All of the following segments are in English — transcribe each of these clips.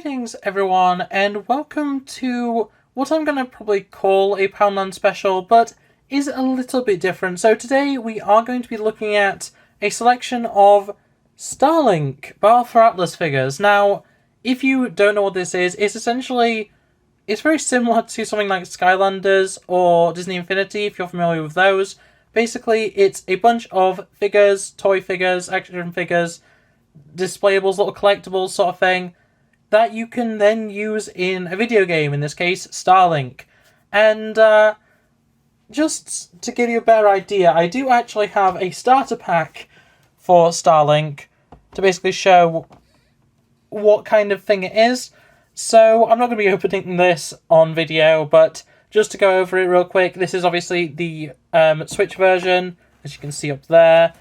Greetings everyone, and welcome to what I'm going to probably call a Poundland special, but is a little bit different. So today we are going to be looking at a selection of Starlink Battle for Atlas figures. Now, if you don't know what this is, it's very similar to something like Skylanders or Disney Infinity, if you're familiar with those. Basically, it's a bunch of figures, toy figures, action figures, displayables, little collectibles sort of thing, that you can then use in a video game, in this case, Starlink. And just to give you a better idea, I do actually have a starter pack for Starlink to basically show what kind of thing it is. So I'm not going to be opening this on video, but just to go over it real quick, this is obviously the Switch version, as you can see up there.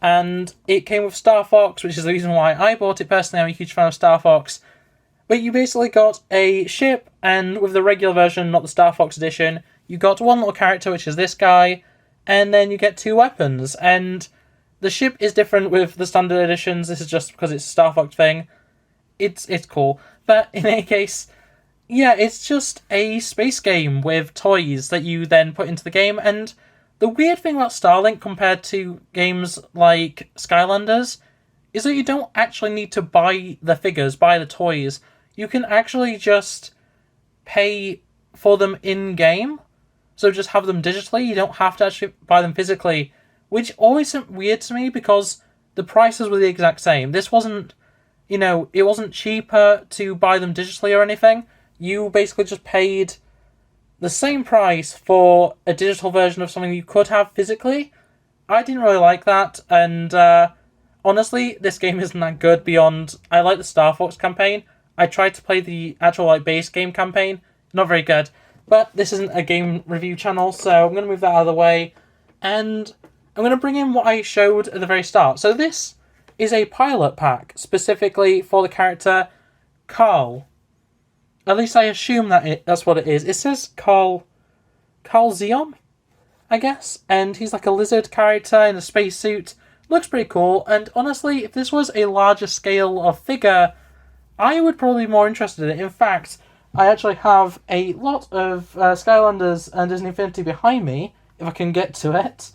And it came with Star Fox, which is the reason why I bought it personally. I'm a huge fan of Star Fox. But you basically got a ship, and with the regular version, not the Star Fox edition, you got one little character, which is this guy, and then you get two weapons. And the ship is different with the standard editions. This is just because it's a Star Fox thing. It's cool. But in any case, yeah, it's just a space game with toys that you then put into the game. And the weird thing about Starlink compared to games like Skylanders is that you don't actually need to buy the figures, buy the toys. You can actually just pay for them in-game. So just have them digitally. You don't have to actually buy them physically, which always seemed weird to me because the prices were the exact same. This wasn't, it wasn't cheaper to buy them digitally or anything. You basically just paid the same price for a digital version of something you could have physically. I didn't really like that, and honestly, this game isn't that good beyond... I like the Star Fox campaign. I tried to play the actual base game campaign. Not very good. But this isn't a game review channel, so I'm going to move that out of the way. And I'm going to bring in what I showed at the very start. So this is a pilot pack, specifically for the character Carl. At least I assume that's what it is. It says Carl Zeon, I guess. And he's like a lizard character in a spacesuit. Looks pretty cool. And honestly, if this was a larger scale of figure, I would probably be more interested in it. In fact, I actually have a lot of Skylanders and Disney Infinity behind me, if I can get to it.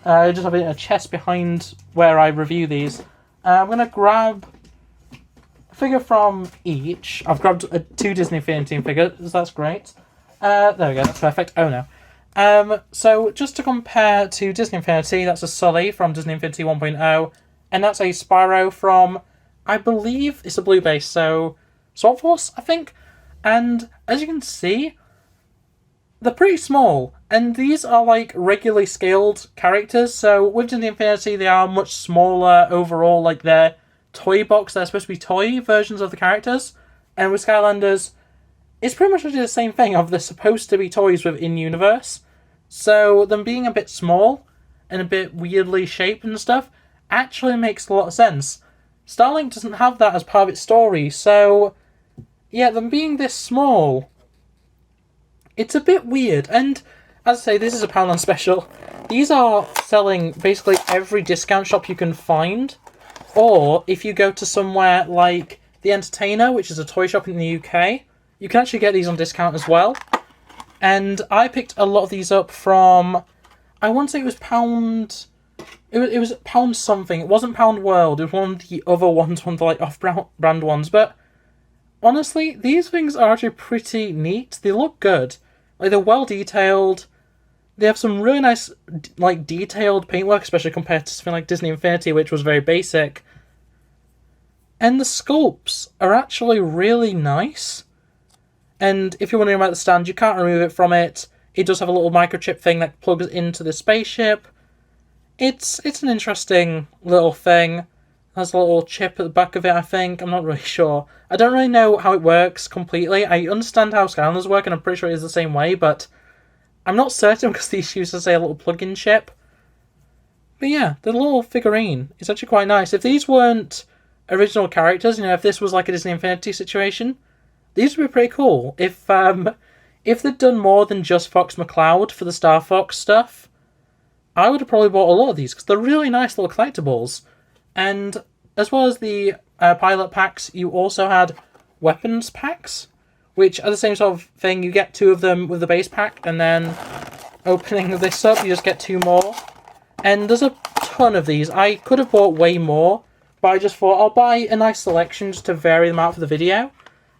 I just have a chest behind where I review these. I'm going to grab a figure from each. I've grabbed two Disney Infinity figures, that's great. There we go, that's perfect. Oh no. So just to compare to Disney Infinity, that's a Sully from Disney Infinity 1.0, and that's a Spyro from, I believe it's a blue base, so Swap Force, I think. And as you can see, they're pretty small, and these are like regularly scaled characters. So with Disney Infinity, they are much smaller overall, like their toy box, they're supposed to be toy versions of the characters. And with Skylanders, it's pretty much the same thing, of they're supposed to be toys within universe. So them being a bit small and a bit weirdly shaped and stuff actually makes a lot of sense. Starlink doesn't have that as part of its story, so yeah, them being this small, it's a bit weird. And as I say, this is a Poundland special. These are selling basically every discount shop you can find, or if you go to somewhere like The Entertainer, which is a toy shop in the UK, you can actually get these on discount as well. And I picked a lot of these up from, I want to say it was Pound... It was Pound something. It wasn't Pound World. It was one of the other ones, one of the like off-brand ones. But honestly, these things are actually pretty neat. They look good. Like, they're well detailed. They have some really nice, like, detailed paintwork, especially compared to something like Disney Infinity, which was very basic. And the sculpts are actually really nice. And if you're wondering about the stand, you can't remove it from it. It does have a little microchip thing that plugs into the spaceship. It's an interesting little thing. There's a little chip at the back of it, I think. I'm not really sure. I don't really know how it works completely. I understand how Skylanders work, and I'm pretty sure it is the same way, but I'm not certain because these uses a little plug-in chip. But yeah, the little figurine is actually quite nice. If these weren't original characters, if this was like a Disney Infinity situation, these would be pretty cool. If they'd done more than just Fox McCloud for the Star Fox stuff, I would have probably bought a lot of these, because they're really nice little collectibles. And as well as the pilot packs, you also had weapons packs, which are the same sort of thing. You get 2 of them with the base pack, and then opening this up, you just get 2 more. And there's a ton of these. I could have bought way more, but I just thought I'll buy a nice selection just to vary them out for the video.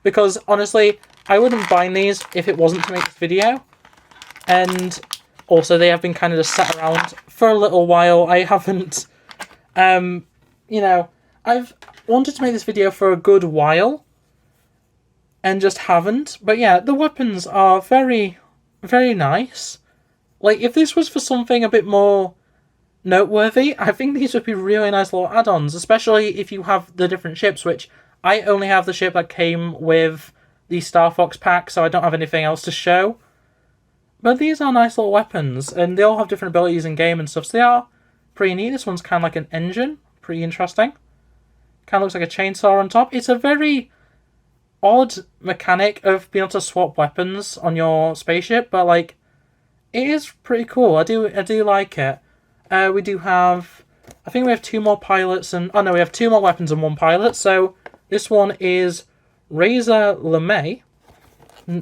Because, honestly, I wouldn't buy these if it wasn't to make this video. And also, they have been kind of just sat around for a little while. I haven't, you know, I've wanted to make this video for a good while, and just haven't. But yeah, the weapons are very, very nice. Like, if this was for something a bit more noteworthy, I think these would be really nice little add-ons, especially if you have the different ships, which I only have the ship that came with the Star Fox pack, so I don't have anything else to show. But these are nice little weapons, and they all have different abilities in game and stuff, so they are pretty neat. This one's kind of like an engine, pretty interesting. Kind of looks like a chainsaw on top. It's a very odd mechanic of being able to swap weapons on your spaceship, but like, it is pretty cool. I do like it. We do have, I think we have 2 more pilots, and oh no, we have 2 more weapons and 1 pilot. So this one is Razor LeMay.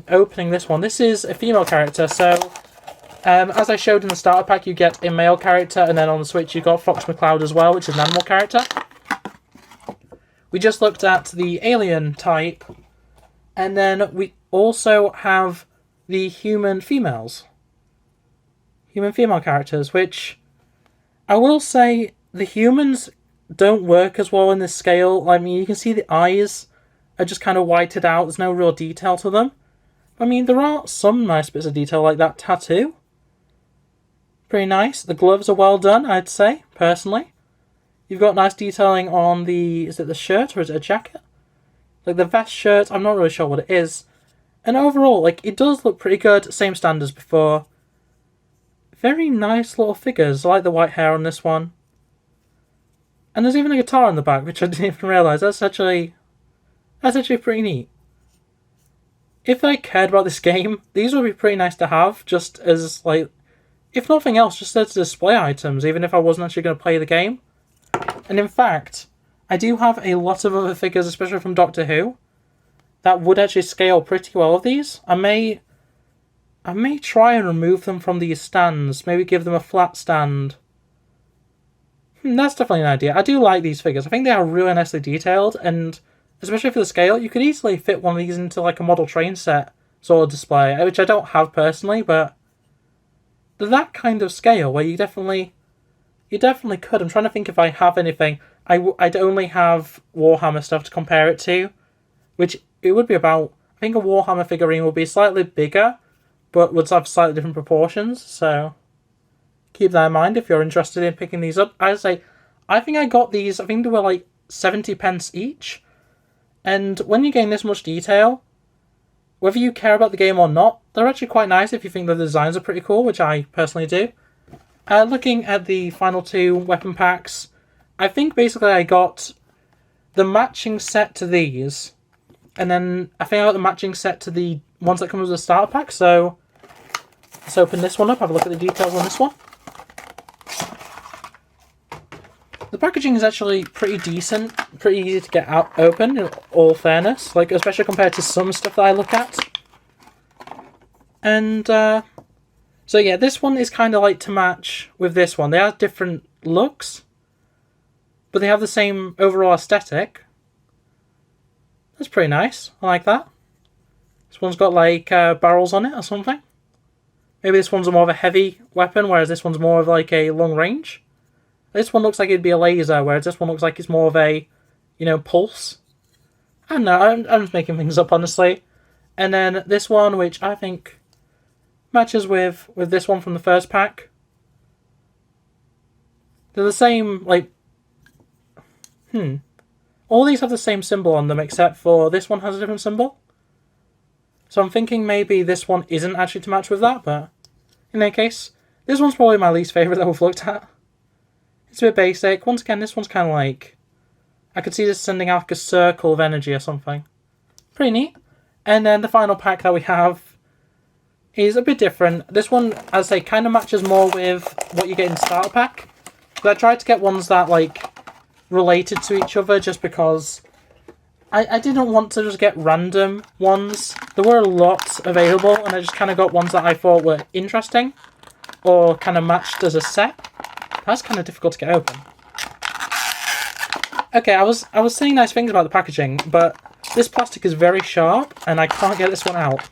Opening this one, this is a female character. So as I showed in the starter pack, you get a male character, and then on the Switch you got Fox McCloud as well, which is an animal character. We just looked at the alien type, and then we also have the human female characters, which I will say the humans don't work as well in this scale. I mean, you can see the eyes are just kind of whited out. There's no real detail to them. I mean, there are some nice bits of detail, like that tattoo. Pretty nice. The gloves are well done, I'd say, personally. You've got nice detailing on the, is it the shirt or is it a jacket? Like the vest shirt, I'm not really sure what it is. And overall, like, it does look pretty good. Same standards before. Very nice little figures. I like the white hair on this one. And there's even a guitar in the back, which I didn't even realise. That's actually pretty neat. If I cared about this game, these would be pretty nice to have, just as, like, if nothing else, just as display items, even if I wasn't actually going to play the game. And in fact, I do have a lot of other figures, especially from Doctor Who, that would actually scale pretty well of these. I may try and remove them from these stands, maybe give them a flat stand. That's definitely an idea. I do like these figures. I think they are really nicely detailed, and especially for the scale, you could easily fit one of these into like a model train set sort of display, which I don't have personally, but that kind of scale where you definitely could. I'm trying to think if I have anything. I'd only have Warhammer stuff to compare it to, which it would be about, I think a Warhammer figurine would be slightly bigger, but would have slightly different proportions, so keep that in mind if you're interested in picking these up. I say, I think I got these, I think they were like 70 pence each, and when you gain this much detail, whether you care about the game or not, they're actually quite nice if you think the designs are pretty cool, which I personally do. Looking at the final 2 weapon packs, I think basically I got the matching set to these, and then I think I got the matching set to the ones that come with the starter pack, so let's open this one up, have a look at the details on this one. The packaging is actually pretty decent, pretty easy to get out open, in all fairness, like especially compared to some stuff that I look at. And so yeah, this one is kind of like to match with this one. They have different looks, but they have the same overall aesthetic. That's pretty nice. I like that. This one's got like barrels on it or something. Maybe this one's more of a heavy weapon, whereas this one's more of like a long range. This one looks like it'd be a laser, whereas this one looks like it's more of a, pulse. I don't know, I'm just making things up, honestly. And then this one, which I think matches with this one from the first pack. They're the same, like... All these have the same symbol on them, except for this one has a different symbol. So I'm thinking maybe this one isn't actually to match with that, but in any case, this one's probably my least favourite that we've looked at. It's a bit basic. Once again, this one's kind of like... I could see this sending out like a circle of energy or something. Pretty neat. And then the final pack that we have is a bit different. This one, as I say, kind of matches more with what you get in the starter pack. But I tried to get ones that, like, related to each other just because I didn't want to just get random ones. There were a lot available, and I just kind of got ones that I thought were interesting or kind of matched as a set. That's kind of difficult to get open. Okay, I was saying nice things about the packaging, but this plastic is very sharp, and I can't get this one out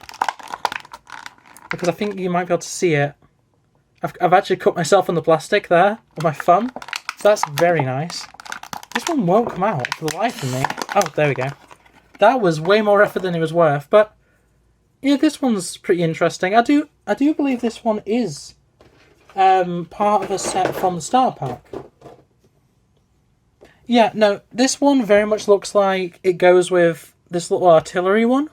because I think you might be able to see it. I've actually cut myself on the plastic there with my thumb, so that's very nice. This one won't come out for the life of me. Oh, there we go. That was way more effort than it was worth, but yeah, this one's pretty interesting. I do believe this one is part of a set from the Star Pack. Yeah, no, this one very much looks like it goes with this little artillery one.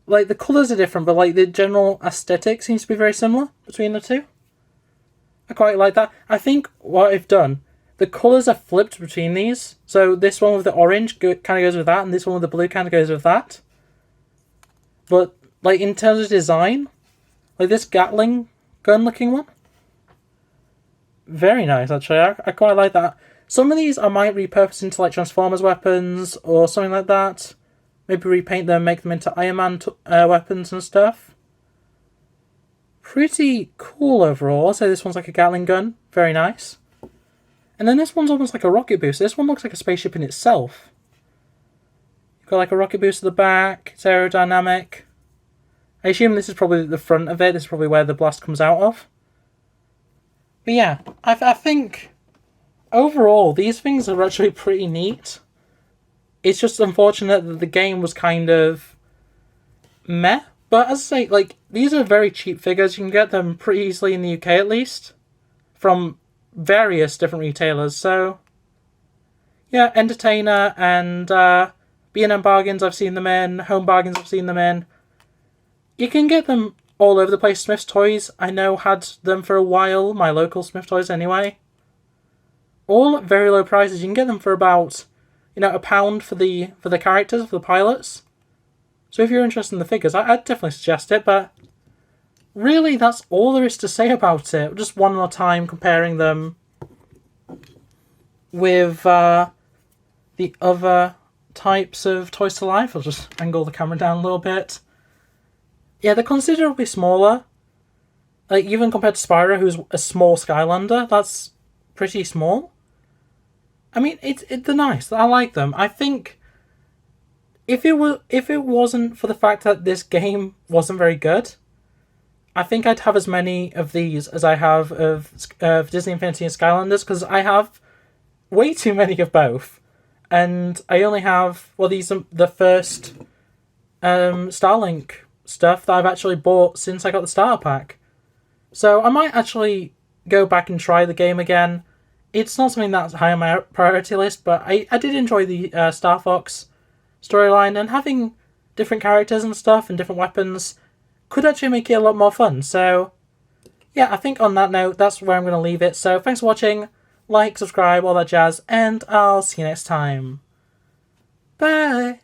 Like, the colours are different, but like the general aesthetic seems to be very similar between the two. I quite like that. I think what I've done, the colours are flipped between these. So this one with the orange kind of goes with that, and this one with the blue kind of goes with that. But, like, in terms of design, like this Gatling gun looking one, very nice, actually. I quite like that. Some of these I might repurpose into, like, Transformers weapons or something like that. Maybe repaint them, make them into Iron Man weapons and stuff. Pretty cool overall. I'll say this one's like a Gatling gun. Very nice. And then this one's almost like a rocket booster. This one looks like a spaceship in itself. You've got like a rocket booster at the back. It's aerodynamic. I assume this is probably the front of it. This is probably where the blast comes out of. But yeah, I think overall these things are actually pretty neat. It's just unfortunate that the game was kind of meh. But as I say, like, these are very cheap figures. You can get them pretty easily in the UK at least. From various different retailers. So, yeah, Entertainer and B&M Bargains I've seen them in. Home Bargains I've seen them in. You can get them all over the place. Smith's Toys, I know, had them for a while. My local Smith Toys anyway. All at very low prices. You can get them for about, £1 for the characters, for the pilots. So if you're interested in the figures, I'd definitely suggest it, but really that's all there is to say about it. Just one more time comparing them with the other types of Toys to Life. I'll just angle the camera down a little bit. Yeah, they're considerably smaller. Like, even compared to Spyro, who's a small Skylander, that's pretty small. I mean, they're nice. I like them. I think if it wasn't for the fact that this game wasn't very good, I think I'd have as many of these as I have of Disney Infinity and Skylanders, because I have way too many of both. And I only have, these are the first Starlink stuff that I've actually bought since I got the starter pack. So I might actually go back and try the game again. It's not something that's high on my priority list, but I did enjoy the Star Fox storyline, and having different characters and stuff and different weapons could actually make it a lot more fun. So yeah, I think on that note, that's where I'm going to leave it. So thanks for watching, like, subscribe, all that jazz, and I'll see you next time. Bye!